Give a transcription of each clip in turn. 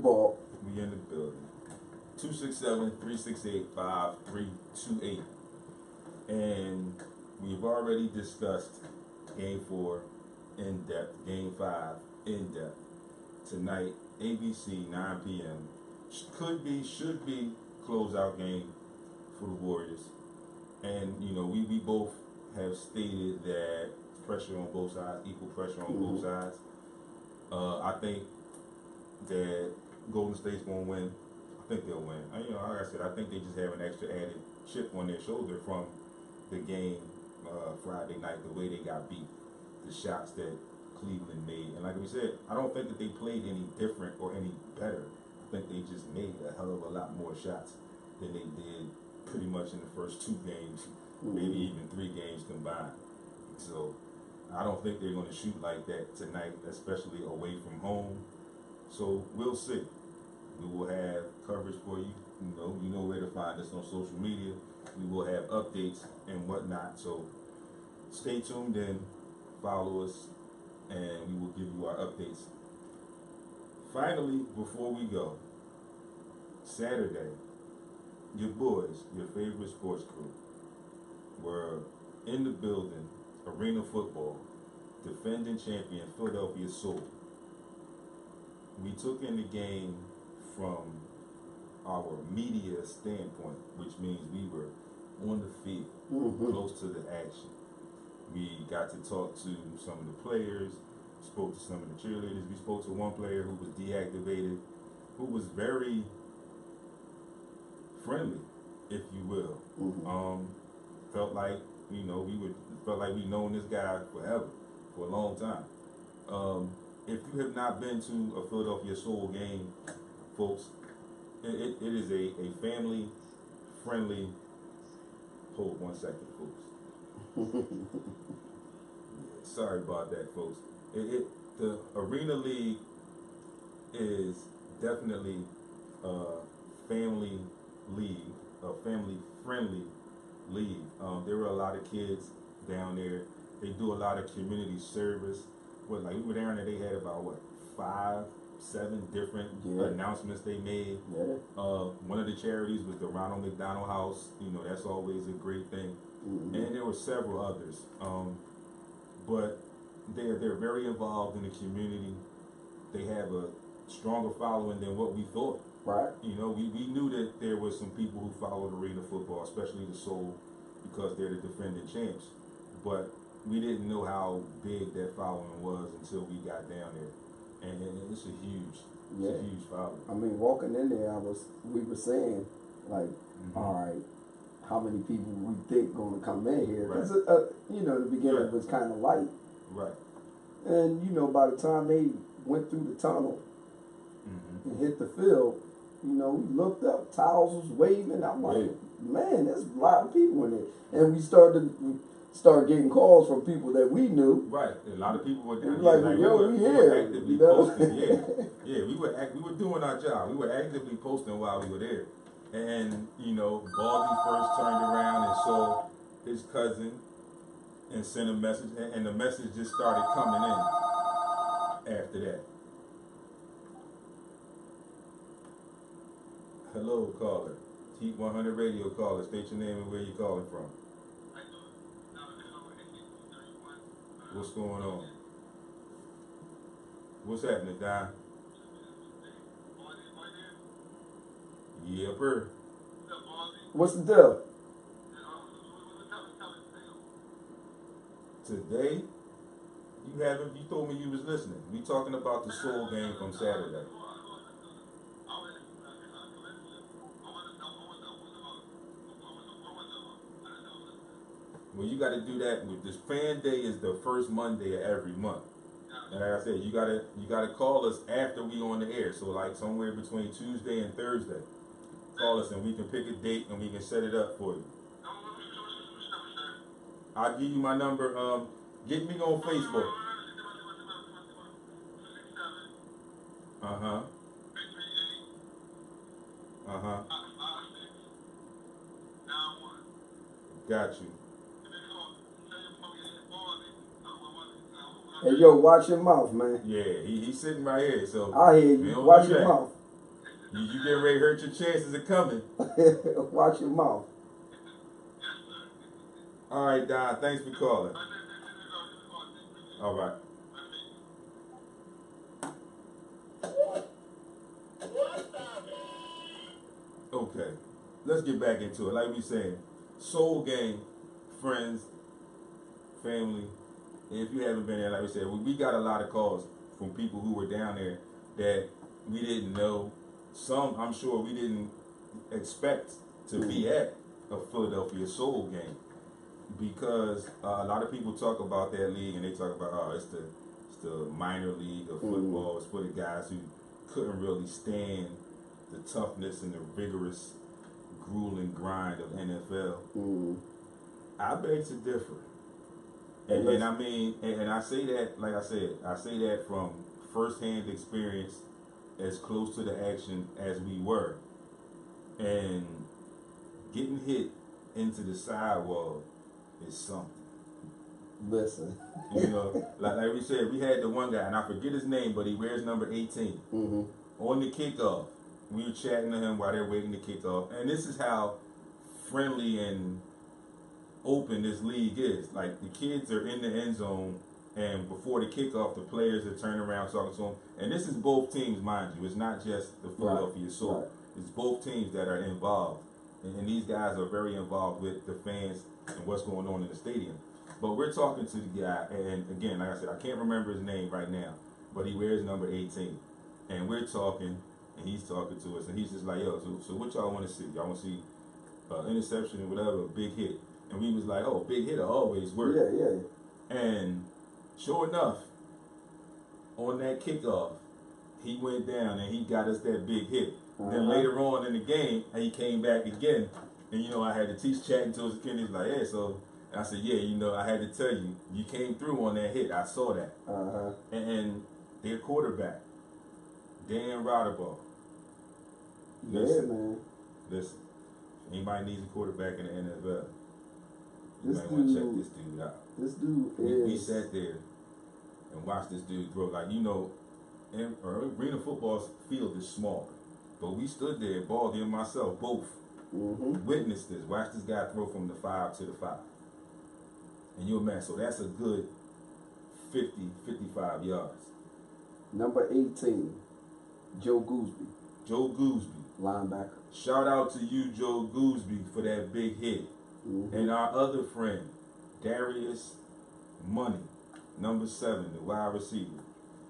Ball. We in the building. 267-368-5328. And we've already discussed Game 4 in depth, Game 5 in depth. Tonight, ABC, 9 p.m. Should be closeout game for the Warriors. And, you know, we both have stated that pressure on both sides, equal pressure on both sides. I think that Golden State's going to win. I think they'll win. You know, like I said, I think they just have an extra added chip on their shoulder from the game Friday night, the way they got beat, the shots that Cleveland made. And like we said, I don't think that they played any different or any better. I think they just made a hell of a lot more shots than they did pretty much in the first 2 games, maybe even 3 games combined. So I don't think they're going to shoot like that tonight, especially away from home. So we'll see. We will have coverage for you. You know where to find us on social media. We will have updates and whatnot. So stay tuned in, follow us, and we will give you our updates. Finally, before we go, Saturday, your boys, your favorite sports crew, were in the building, Arena Football, defending champion Philadelphia Soul. We took in the game from our media standpoint, which means we were on the field, close to the action. We got to talk to some of the players, spoke to some of the cheerleaders. We spoke to one player who was deactivated, who was very friendly, if you will. Felt like, you know, felt like we've known this guy forever, for a long time. If you have not been to a Philadelphia Soul game, folks, it is a family-friendly. Hold 1 second, folks. Sorry about that, folks. The Arena League is definitely a family league, a family-friendly league. There were a lot of kids down there. They do a lot of community service. We were down there, they had about 5, 7 different announcements they made. One of the charities was the Ronald McDonald House. You know, that's always a great thing. And there were several others. But they're very involved in the community. They have a stronger following than what we thought. Right. You know, we knew that there were some people who followed Arena Football, especially the Soul, because they're the defending champs. But we didn't know how big that following was until we got down there. And it's a huge following. I mean, walking in there, we were saying, like, all right, how many people we think going to come in here? Because, you know, the beginning was kind of light. Right. And, you know, by the time they went through the tunnel and hit the field, you know, we looked up, towels was waving. I'm like, man, there's a lot of people in there. And we started getting calls from people that we knew. Right. A lot of people were down like, yo, we here. were actively posting. We were doing our job. We were actively posting while we were there. And, you know, Baldy first turned around and saw his cousin and sent a message, and the message just started coming in after that. Hello, caller. Heat 100 radio caller. State your name and where you're calling from. What's going on? What's happening, Don? Yeah, bro. What's the deal? Today, you told me you was listening. We talking about the Soul game from Saturday. Well, you got to do that. With this fan day is the first Monday of every month. And like I said, you gotta call us after we on the air. So like somewhere between Tuesday and Thursday, call us and we can pick a date and we can set it up for you. I'll give you my number. Get me on Facebook. Got you. Hey, yo, watch your mouth, man. Yeah, he's sitting right here. So I hear you. Watch your mouth. You get ready to hurt your chances of coming. Watch your mouth. All right, Don. Thanks for calling. All right. Okay. Let's get back into it. Like we saying, Soul Gang, friends, family. If you haven't been there, like we said, we got a lot of calls from people who were down there that we didn't know. Some, I'm sure, we didn't expect to be at a Philadelphia Soul Game, because a lot of people talk about that league and they talk about it's the minor league of football. It's for the guys who couldn't really stand the toughness and the vigorous, grueling grind of NFL. I beg to differ. And I mean, and I say that, like I said, I say that from firsthand experience, as close to the action as we were. And getting hit into the sidewall is something. Listen. You know, like we said, we had the one guy, and I forget his name, but he wears number 18. On the kickoff, we were chatting to him while they're waiting to kick off. And this is how friendly and open this league is. Like, the kids are in the end zone, and before the kickoff, the players are turning around talking to them. And this is both teams, mind you. It's not just the Philadelphia Soul. Right. It's both teams that are involved. And these guys are very involved with the fans and what's going on in the stadium. But we're talking to the guy, and again, like I said, I can't remember his name right now, but he wears number 18. And we're talking, and he's talking to us, and he's just like, yo, so what y'all want to see? Y'all want to see interception or whatever, a big hit? And we was like, oh, big hitter always works. Yeah. And sure enough, on that kickoff, he went down and he got us that big hit. Then later on in the game, he came back again, and you know, I had to teach chatting to his kid. He's like, yeah, so I said, yeah, you know, I had to tell you, you came through on that hit. I saw that. And their quarterback, Dan Rotterbaugh. Man. Listen, anybody needs a quarterback in the NFL, you might want to check this dude out. This dude we sat there and watched this dude throw. Like, you know, arena football field is small, but we stood there, Baldy and myself, both witnessed this. Watched this guy throw from the 5 to the 5. And you're mad. So that's a good 50, 55 yards. Number 18, Joe Gooseby. Joe Gooseby. Linebacker. Shout out to you, Joe Gooseby, for that big hit. And our other friend, Darius Money, number 7, the wide receiver.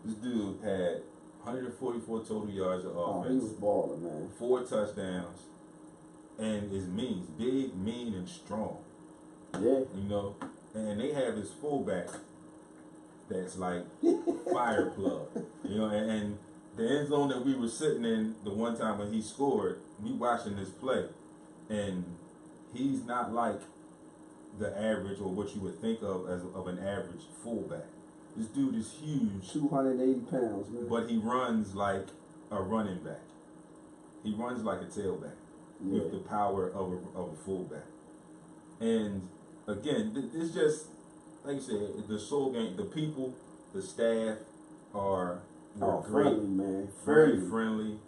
This dude had 144 total yards of offense. Oh, he was balling, man. 4 touchdowns. And is mean. He's big, mean, and strong. Yeah. You know? And they have this fullback that's like fire plug. You know, and the end zone that we were sitting in the one time when he scored, we watching this play. And he's not like the average, or what you would think of as of an average fullback. This dude is huge. 280 pounds, man. But he runs like a running back. He runs like a tailback with the power of a fullback. And again, it's just, like you said, the Soul Gang, the people, the staff were great. Friendly, man. Very friendly.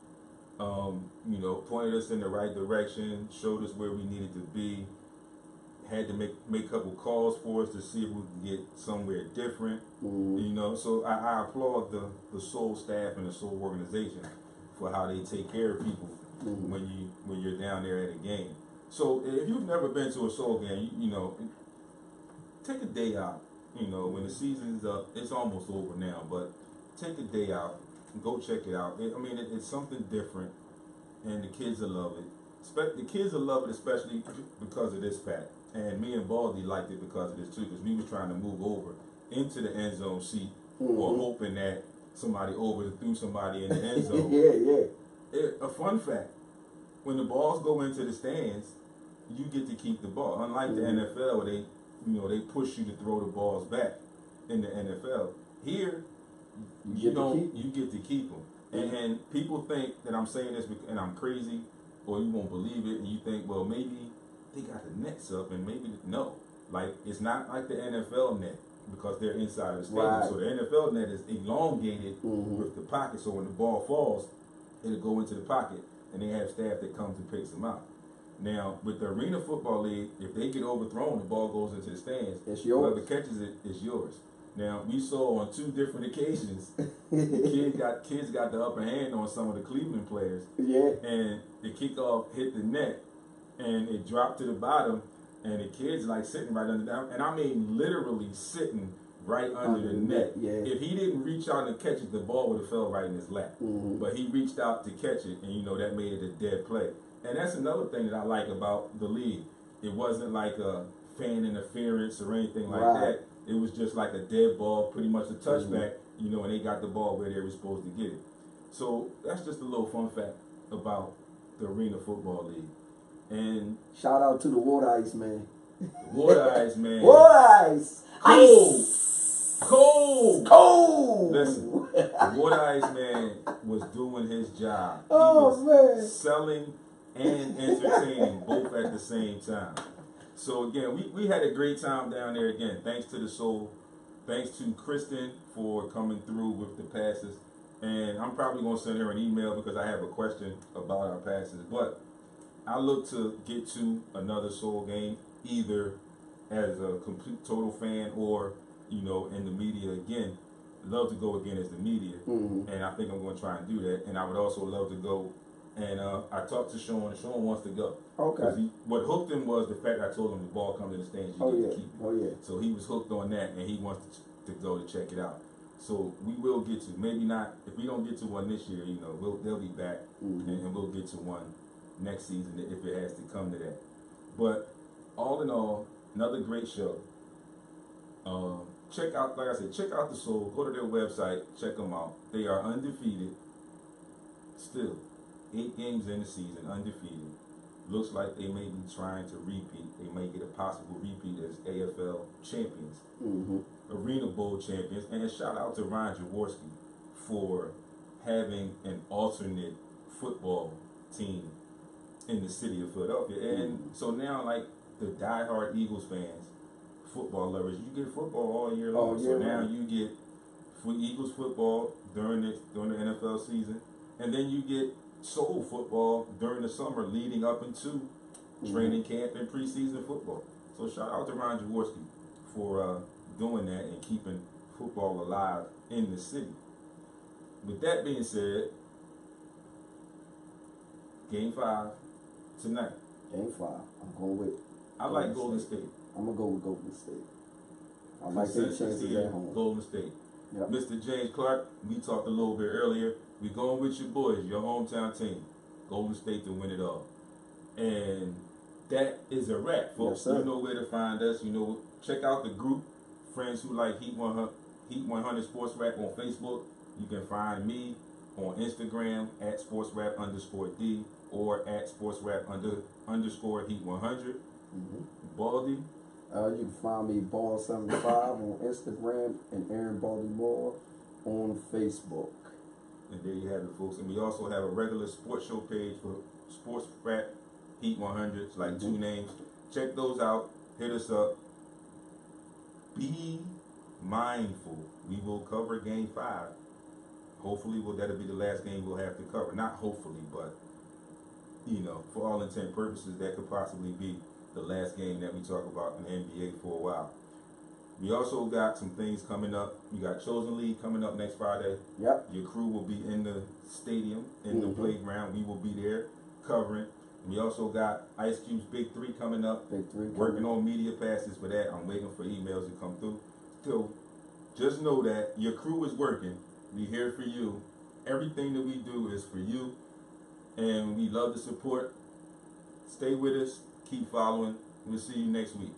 You know, pointed us in the right direction, showed us where we needed to be. Had to make a couple calls for us to see if we could get somewhere different. You know, so I applaud the Soul staff and the Soul organization for how they take care of people when you're down there at a game. So if you've never been to a Soul game, you know, take a day out. You know, when the season's up, it's almost over now, but take a day out and go check it out. It's something different, and the kids will love it. The kids will love it, especially because of this fact. And me and Baldy liked it because of this too, because we was trying to move over into the end zone seat, or hoping that somebody overthrew somebody in the end zone. A fun fact: when the balls go into the stands, you get to keep the ball. Unlike the NFL, where they push you to throw the balls back. In the NFL, here you get to keep them. And people think that I'm saying this and I'm crazy, or you won't believe it, and you think, well, maybe they got the nets up, and maybe no. Like, it's not like the NFL net, because they're inside of the stadium. Right. So the NFL net is elongated with the pocket, so when the ball falls, it'll go into the pocket, and they have staff that comes and picks them out. Now, with the Arena Football League, if they get overthrown, the ball goes into the stands. It's yours. Whoever catches it is yours. Now, we saw on 2 different occasions, kids got the upper hand on some of the Cleveland players. Yeah. And the kickoff hit the net, and it dropped to the bottom, and the kid's like sitting right under down, and I mean literally sitting right under the net. Yeah. If he didn't reach out and catch it, the ball would have fell right in his lap. Mm-hmm. But he reached out to catch it, and that made it a dead play. And that's another thing that I like about the league. It wasn't like a fan interference or anything like that. It was just like a dead ball, pretty much a touchback, and they got the ball where they were supposed to get it. So that's just a little fun fact about the Arena Football League. And shout out to the Water Ice Man. Water Ice Man. Water Ice. Cold. Listen, the Water Ice Man was doing his job. He was selling and entertaining both at the same time. So again, we had a great time down there again. Thanks to the Soul. Thanks to Kristen for coming through with the passes. And I'm probably going to send her an email because I have a question about our passes. But I look to get to another Soul game, either as a complete total fan or, in the media again. Love to go again as the media. Mm-hmm. And I think I'm going to try and do that. And I would also love to go. And I talked to Sean, and Sean wants to go. Okay. What hooked him was the fact I told him the ball comes in the stands, you get to keep it. Oh, yeah. So he was hooked on that, and he wants to go to check it out. So we will get to, maybe not, if we don't get to one this year, they'll be back, and we'll get to one next season if it has to come to that. But all in all, another great show. Check out, like I said, check out the Soul. Go to their website, check them out. They are undefeated. Still, 8 games in the season, undefeated. Looks like they may be trying to repeat. They may get a possible repeat as AFL champions, Arena Bowl champions. And shout out to Ryan Jaworski for having an alternate football team in the city of Philadelphia. And so now, like the diehard Eagles fans, football lovers, you get football all year long. So now you get Eagles football during the NFL season, and then you get Soul football during the summer leading up into training camp and preseason football. So shout out to Ryan Jaworski for doing that and keeping football alive in the city. With that being said, Game 5 tonight. Game 5. I'm going with. I like Golden State. I'm gonna go with Golden State. I like their chances at home. Golden State. Yep. Mr. James Clark, we talked a little bit earlier. We going with your boys, your hometown team, Golden State to win it all. And that is a wrap, folks. Yes, you know where to find us. Check out the group, Friends Who Like Heat 100 Sports Rap on Facebook. You can find me on Instagram at sportsrap_D or at sportsrap_Heat 100. Baldy. You can find me Ball75 on Instagram and Aaron Baltimore on Facebook. And there you have it, folks. And we also have a regular sports show page for Sports Rap Heat 100. It's like 2 names. Check those out. Hit us up. Be mindful. We will cover Game 5. Hopefully, that'll be the last game we'll have to cover. Not hopefully, but, for all intent and purposes, that could possibly be the last game that we talk about in the NBA for a while. We also got some things coming up. We got Chosen League coming up next Friday. Yep. Your crew will be in the stadium, in the playground. We will be there covering. We also got Ice Cube's Big 3 coming up. Big 3. Working on media passes for that. I'm waiting for emails to come through. So just know that your crew is working. We're here for you. Everything that we do is for you. And we love the support. Stay with us. Keep following. We'll see you next week.